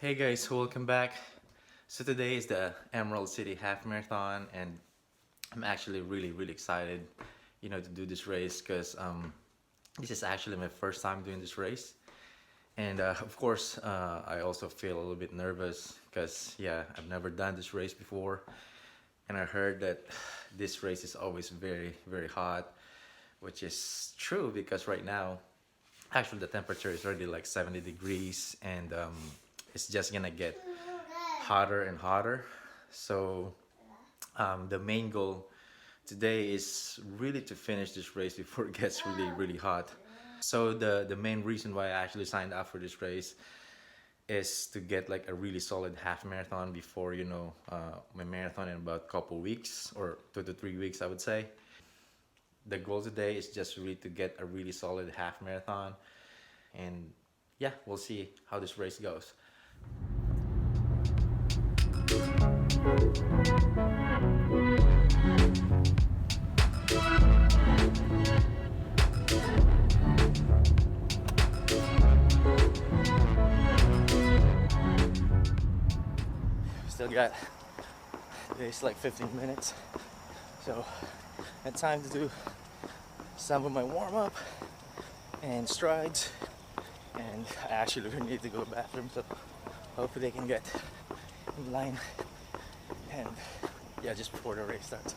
Hey guys, welcome back. So today is the Emerald City Half Marathon, and I'm actually really excited, to do this race because this is actually my first time doing this race, and of course I also feel a little bit nervous because yeah, I've never done this race before, and I heard that this race is always very hot, which is true because right now actually the temperature is already like 70 degrees, and it's just gonna get hotter and hotter. So the main goal today is really to finish this race before it gets really hot. So the main reason why I actually signed up for this race is to get like a really solid half marathon before my marathon in about a couple weeks, or 2 to 3 weeks I would say. The goal today is just really to get a really solid half marathon, and yeah, we'll see how this race goes. Still got it's like 15 minutes, so I had time to do some of my warm-up and strides, and I actually really need to go to the bathroom, so hopefully I can get in line, and yeah, just before the race starts.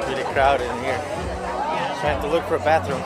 Really crowded in here. Trying to look for a bathroom.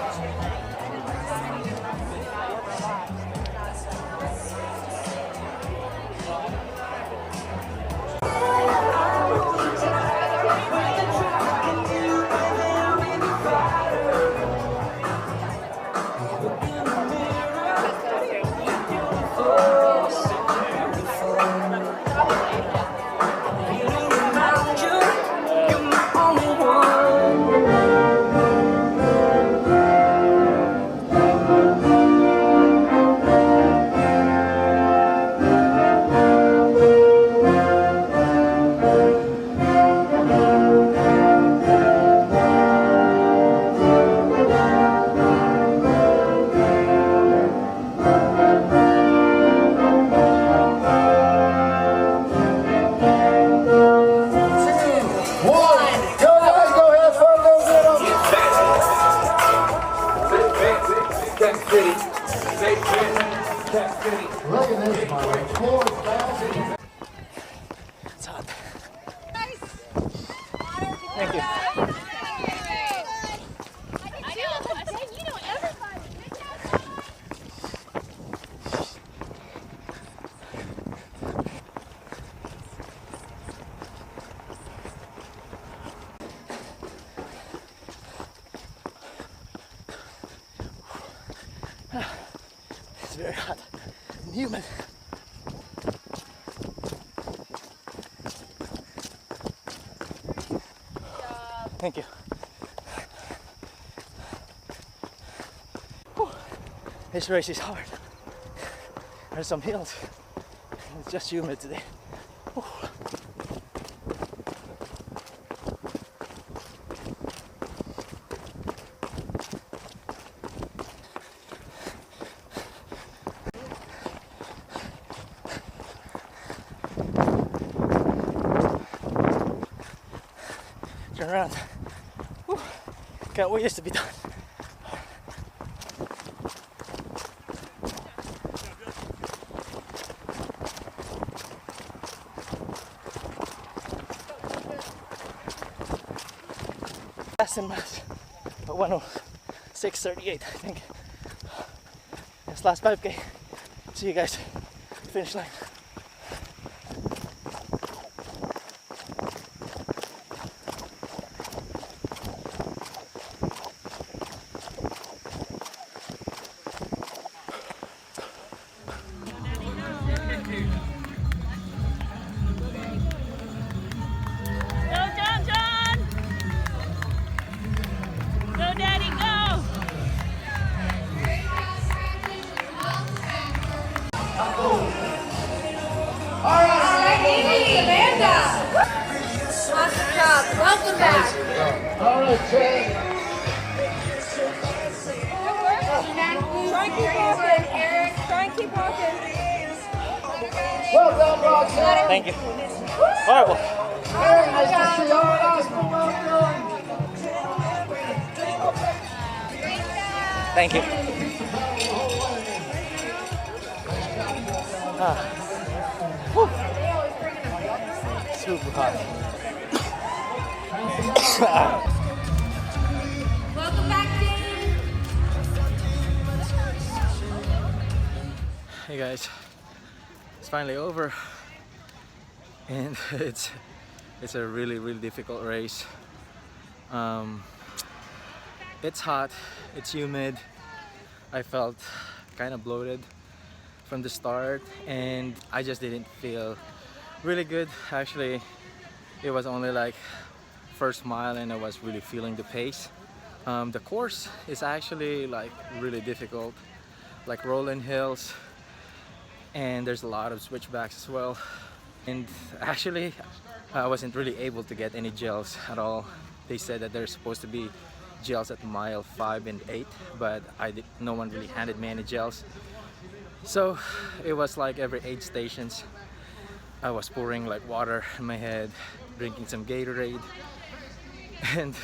Look at this, Mike. 4,000. It's hot. Thank you. It's very hot and humid. Thank you. Whew. This race is hard. There's some hills. It's just humid today. Whew. Turn around. Whew. Can't wait this to be done. Last in mass, but 106.38, I think. last 5K. See you guys. Finish line. Welcome back. All right, Chad. Try and keep walking, Eric. Try and keep walking. Well done, Roxanne. Thank you. Horrible. Very nice to see you. Well done. Thank you. Super hot. Welcome back, Dave. Hey guys, it's finally over, and it's a really difficult race. It's hot, it's humid. I felt kind of bloated from the start, and I just didn't feel really good. Actually, it was only like first mile and I was really feeling the pace. The course is actually like really difficult, like rolling hills, and there's a lot of switchbacks as well. And actually I wasn't really able to get any gels at all. They said that there's supposed to be gels at mile 5 and 8, but no one really handed me any gels. So it was like every 8 stations I was pouring like water in my head, drinking some Gatorade, and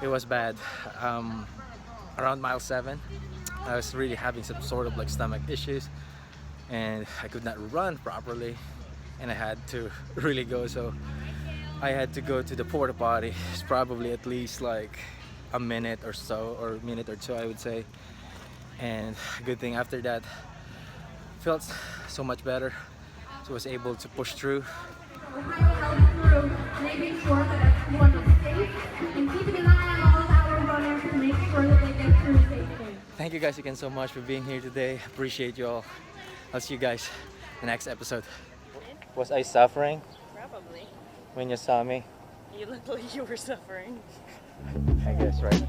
it was bad. Around mile 7 I was really having some sort of like stomach issues, and I could not run properly, and I had to really go. So I had to go to the porta potty. It's probably at least like a minute or so, or a minute or two I would say. And good thing after that, felt so much better, so I was able to push through. Making sure that everyone is safe and keeping an eye on all of our runners to make sure that they get through safely. Thank you guys again so much for being here today. Appreciate you all. I'll see you guys in the next episode. Was I suffering Probably. when you saw me? You looked like you were suffering. I guess, right?